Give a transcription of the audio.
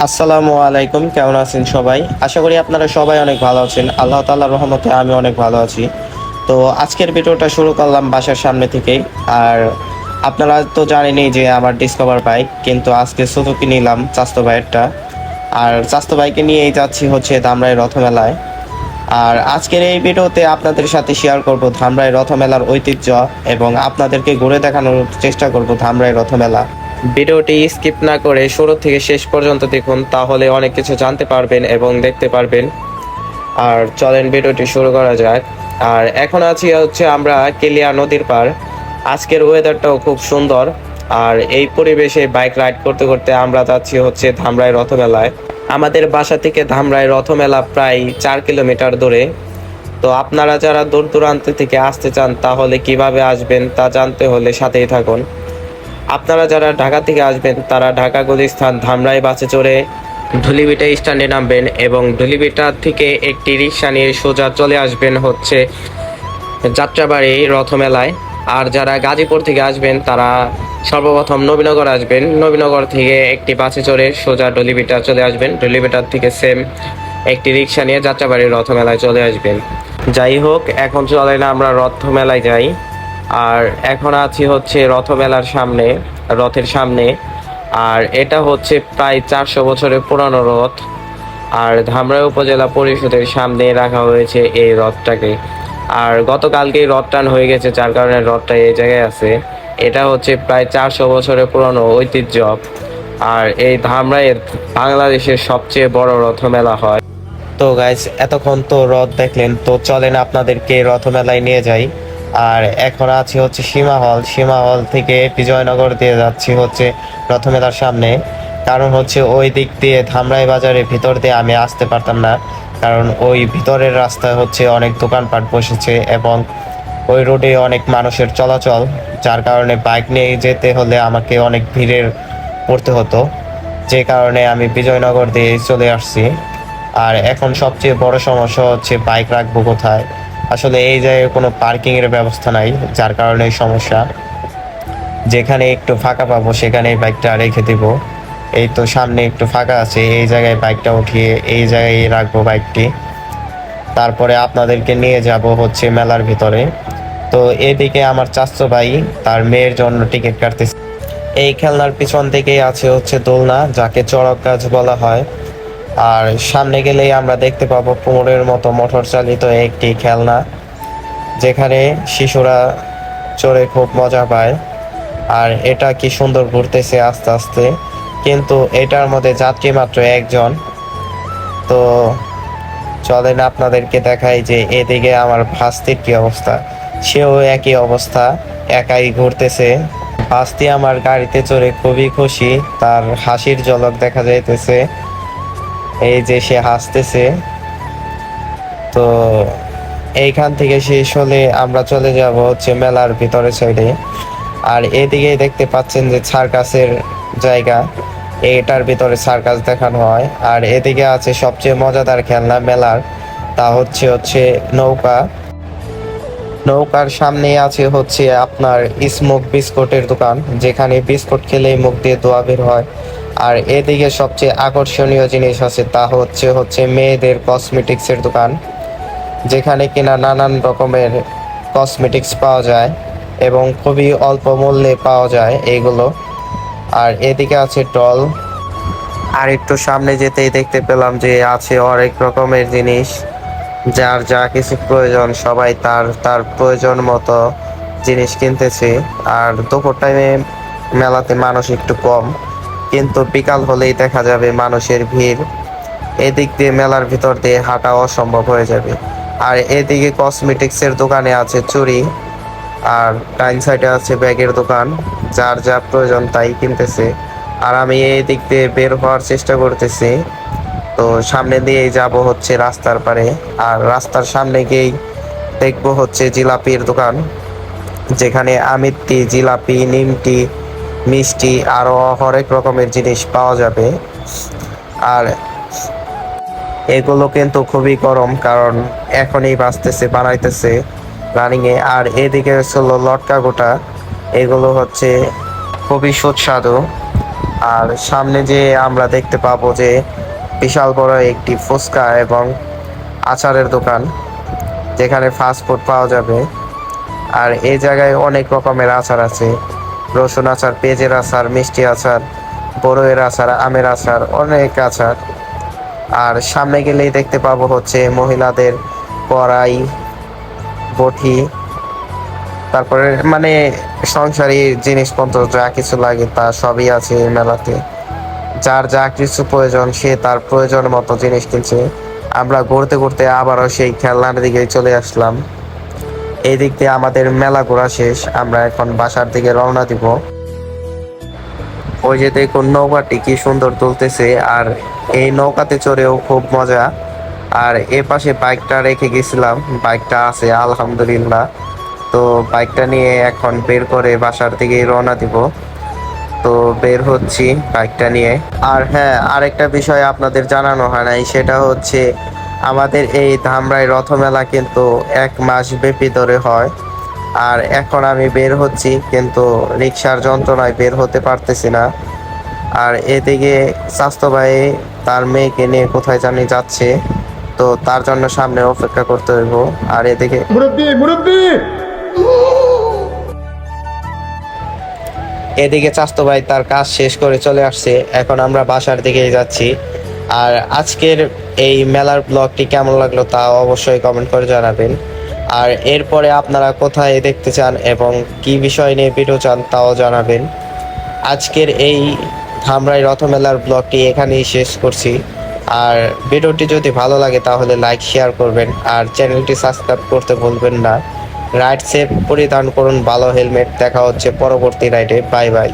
আসসালামু আলাইকুম, কেমন আছেন সবাই? আশা করি আপনারা সবাই অনেক ভালো আছেন। আল্লাহ তাআলার রহমতে আমি অনেক ভালো আছি। তো আজকের ভিডিওটা শুরু করলাম বাসার সামনে থেকেই। আর আপনারা তো জানেনই যে আমার ডিসকভার বাইক, কিন্তু আজকে সুজুকি নিলাম চাস্তো বাইকটা। আর চাস্তো বাইকে নিয়েই যাচ্ছি হচ্ছে ধামরাই রথমেলায়। আর আজকের এই ভিডিওতে আপনাদের সাথে শেয়ার করব ধামরাই রথমেলার ঐতিহ্য এবং আপনাদেরকে ঘুরে দেখানোর চেষ্টা করব ধামরাই রথমেলা। ভিডিওটি স্কিপ না করে শুরু থেকে শেষ পর্যন্ত দেখুন, তাহলে অনেক কিছু জানতে পারবেন এবং দেখতে পারবেন। আর চলেন ভিডিওটি শুরু করা যাক। আর এখন আছি হচ্ছে আমরা কেলিয়া নদীর পার। আজকের ওয়েদারটাও খুব সুন্দর। আর এই পরিবেশে বাইক রাইড করতে করতে আমরা যাচ্ছি হচ্ছে ধামরাই রথমেলায়। আমাদের বাসা থেকে ধামরাই রথমেলা প্রায় 4 কিলোমিটার দূরে। তো আপনারা যারা দূর দূরান্ত থেকে আসতে চান তাহলে কিভাবে আসবেন তা জানতে হলে সাথেই থাকুন। আপনারা যারা ঢাকা থেকে আসবেন তারা ঢাকা গুলিস্তান ধামরাই বাসে চড়ে ঢুলিভিটা স্ট্যান্ডে নামবেন এবং ঢুলিভিটা থেকে একটি রিক্সা নিয়ে সোজা চলে আসবেন হচ্ছে যাত্রাবাড়ি রথমেলায়। আর যারা গাজীপুর থেকে আসবেন তারা সর্বপ্রথম নবীনগর আসবেন। নবীনগর থেকে একটি বাসে চড়ে সোজা ঢুলিভিটা চলে আসবেন। ঢুলিভিটার থেকে সেম একটি রিক্সা নিয়ে যাত্রাবাড়ি রথমেলায় চলে আসবেন। যাই হোক, এখন চলেন আমরা রথমেলায় যাই। আর এখন আছি হচ্ছে রথমেলার সামনে, রথের সামনে। আর এটা হচ্ছে প্রায় 400 বছরের পুরানো রথ। আর ধামরাই উপজেলা পরিষদের সামনে রাখা হয়েছে এই রথটাকে। আর গতকালকেই রথ টান হয়ে গেছে, যার কারণে রথটা এই জায়গায় আছে। এটা হচ্ছে প্রায় 400 বছরের পুরানো ঐতিহ্য। আর এই ধামরাইয়ের বাংলাদেশের সবচেয়ে বড় রথমেলা হয়। তো গাইস, এতক্ষণ তো রথ দেখলেন, তো চলেন আপনাদেরকে রথমেলায় নিয়ে যাই। আর এখন আছি হচ্ছে সীমা হল থেকে বিজয়নগর দিয়ে যাচ্ছি হচ্ছে রথমেলার সামনে। কারণ হচ্ছে ওই দিক দিয়ে ধামরাই বাজারের ভিতর দিয়ে আমি আসতে পারতাম না, কারণ ওই ভিতরের রাস্তায় হচ্ছে অনেক দোকানপাট বসেছে এবং ওই রোডে অনেক মানুষের চলাচল, যার কারণে বাইক নিয়ে যেতে হলে আমাকে অনেক ভিড়ের পড়তে হতো, যে কারণে আমি বিজয়নগর দিয়ে চলে আসছি। আর এখন সবচেয়ে বড় সমস্যা হচ্ছে বাইক রাখবো কোথায়। আসলে এই জায়গায় কোনো পার্কিং এর ব্যবস্থা নাই, যার কারণে এই সমস্যা। যেখানে একটু ফাঁকা পাবো সেখানেই বাইকটা রেখে দিব। এই তো সামনে একটু ফাঁকা আছে, এই জায়গায় বাইকটা উঠিয়ে এই জায়গায় রাখবো বাইকটি। তারপরে আপনাদেরকে নিয়ে যাব হচ্ছে মেলার ভিতরে। তো এদিকে আমার চাচতো ভাই তার মেয়ের জন্য টিকিট কাটতেছে। এই খেলনার পিছন থেকেই আছে হচ্ছে দোলনা, যাকে চড়ক গাছ বলা হয়। আর সামনে গেলেই আমরা দেখতে পাবো কুমোরের মতো মোটর চালিত একটি খেলনা, যেখানে শিশুরা চড়ে খুব মজা পায়। আর এটা কি সুন্দর ঘুরতেছে আস্তে আস্তে, কিন্তু এটার মধ্যে যাত্রী মাত্র একজন। তো চলেন আপনাদেরকে দেখাই যে এদিকে আমার ভাস্তির কি অবস্থা। সেও একই অবস্থা, একাই ঘুরতেছে। ভাস্তি আমার গাড়িতে চড়ে খুবই খুশি, তার হাসির ঝলক দেখা যাইতেছে। এই যে সে হাসতেছে। তো এইখান থেকে শেষ হলে আমরা চলে যাব হচ্ছে মেলার ভিতরে সাইডে। আর এদিকে দেখতে পাচ্ছেন যে সার্কাসের জায়গা, এটার ভিতরে সার্কাস দেখানো হয়। আর এদিকে আছে সবচেয়ে মজাদার খেলনা মেলার, তা হচ্ছে হচ্ছে নৌকা। নৌকার সামনে আছে হচ্ছে আপনার স্মোক বিস্কুটের দোকান, যেখানে বিস্কুট খেলেই মুখ দিয়ে ধোঁয়া বের হয়। আর এদিকে সবচেয়ে আকর্ষণীয় জিনিস আছে, তা হচ্ছে হচ্ছে মেয়েদের কসমেটিক্সের দোকান, যেখানে কিনা নানান রকমের কসমেটিক্স পাওয়া যায় এবং খুবই অল্প মূল্যে পাওয়া যায় এইগুলো। আর এদিকে আছে টল। আর একটু সামনে যেতেই দেখতে পেলাম যে আছে অনেক রকমের জিনিস, যার যা কিছু প্রয়োজন সবাই তার তার প্রয়োজন মতো জিনিস কিনতেছে। আর দুপুর টাইমে মেলাতে মানুষ একটু কম, কিন্তু বিকাল হলেই দেখা যাবে মানুষের ভিড়। এদিক দিয়ে মেলার ভিতর দিয়ে হাঁটা অসম্ভব হয়ে যাবে। আর এদিকে কসমেটিক্সের দোকানে আছে চুড়ি, আর ডাইন সাইডে আছে ব্যাগের দোকান, যার যা প্রয়োজন তাই কিনতেছে। আর আমি এই দিক দিয়ে বের হওয়ার চেষ্টা করতেছি। তো সামনে দিয়ে যাব হচ্ছে রাস্তার পারে। আর রাস্তার সামনে গিয়েই দেখবো হচ্ছে জিলাপির দোকান, যেখানে আমিত্তি, জিলাপি, নিমটি, মিষ্টি আরো হরেক রকমের জিনিস পাওয়া যাবে। আর এগুলো কিন্তু খুবই গরম, কারণ এখনই বাজতেছে, বানাইতেছে রানিংয়ে। আর এদিকে হচ্ছে লটকা গোটা, এগুলো হচ্ছে খুবই সুস্বাদু। আর সামনে যে আমরা দেখতে পাবো যে বিশাল বড় একটি ফুচকা এবং আচারের দোকান, যেখানে ফাস্ট ফুড পাওয়া যাবে। আর এই জায়গায় অনেক রকমের আচার আছে, রসুন আচার, পেঁয়াজের আচার, মিষ্টি আচার, বড়ইয়ের আচার, আমের আচার, অনেক আচার। আর সামনে গেলেই দেখতে পাবো হচ্ছে মহিলাদের কড়াই, বটি, তারপরে মানে সংসারী জিনিসপত্র যা কিছু লাগে তা সবই আছে এই মেলাতে। যার যা কিছু প্রয়োজন সে তার প্রয়োজন মতো জিনিস কিনছে। আমরা ঘুরতে ঘুরতে আবারও সেই খেলনার দিকে চলে আসলাম। এই দিক দিয়ে আমাদের মেলা ঘোরা শেষ, আমরা এখন বাসার দিকে রওনা দিব। ওই যে দেখুন নৌকাটি কি সুন্দর তুলতেছে, আর এই নৌকাতে চড়েও খুব মজা। আর এ পাশে বাইকটা রেখে গেছিলাম, বাইকটা আছে আলহামদুলিল্লাহ। তো বাইকটা নিয়ে এখন বের করে বাসার দিকে রওনা দিব। তো বের হচ্ছি বাইকটা নিয়ে। আর হ্যাঁ, আরেকটা বিষয় আপনাদের জানানো হয় নাই, সেটা হচ্ছে আমাদের এই ধামরাই রথমেলা কিন্তু 1 মাস ব্যাপী ধরে হয়। আর এখন আমি বের হচ্ছি, কিন্তু রিক্সার যন্ত্রণায় বের হতে পারতেছি না। আর এদিকে স্বাস্থ্য ভাই তার মেয়েকে নিয়ে কোথায় জানি যাচ্ছে, তো তার জন্য সামনে অপেক্ষা করতে হইব। আর এদিকে মুরব্বি মুরব্বি এদিকে স্বাস্থ্য ভাই তার কাজ শেষ করে চলে আসছে, এখন আমরা বাসার দিকে যাচ্ছি। আর আজকের এই মেলার ব্লগটি কেমন লাগলো তা অবশ্যই কমেন্ট করে জানাবেন। আর এরপরে আপনারা কোথায় দেখতে চান এবং কি বিষয় নিয়ে ভিডিও চান তাও জানাবেন। আজকের এই ধামরাই রথমেলার ব্লগটি এখানেই শেষ করছি। আর ভিডিওটি যদি ভালো লাগে তাহলে লাইক শেয়ার করবেন, আর চ্যানেলটি সাবস্ক্রাইব করতে ভুলবেন না। রাইড সেফ, পরিধান করুন ভালো হেলমেট। দেখা হচ্ছে পরবর্তী রাইডে। Bye bye.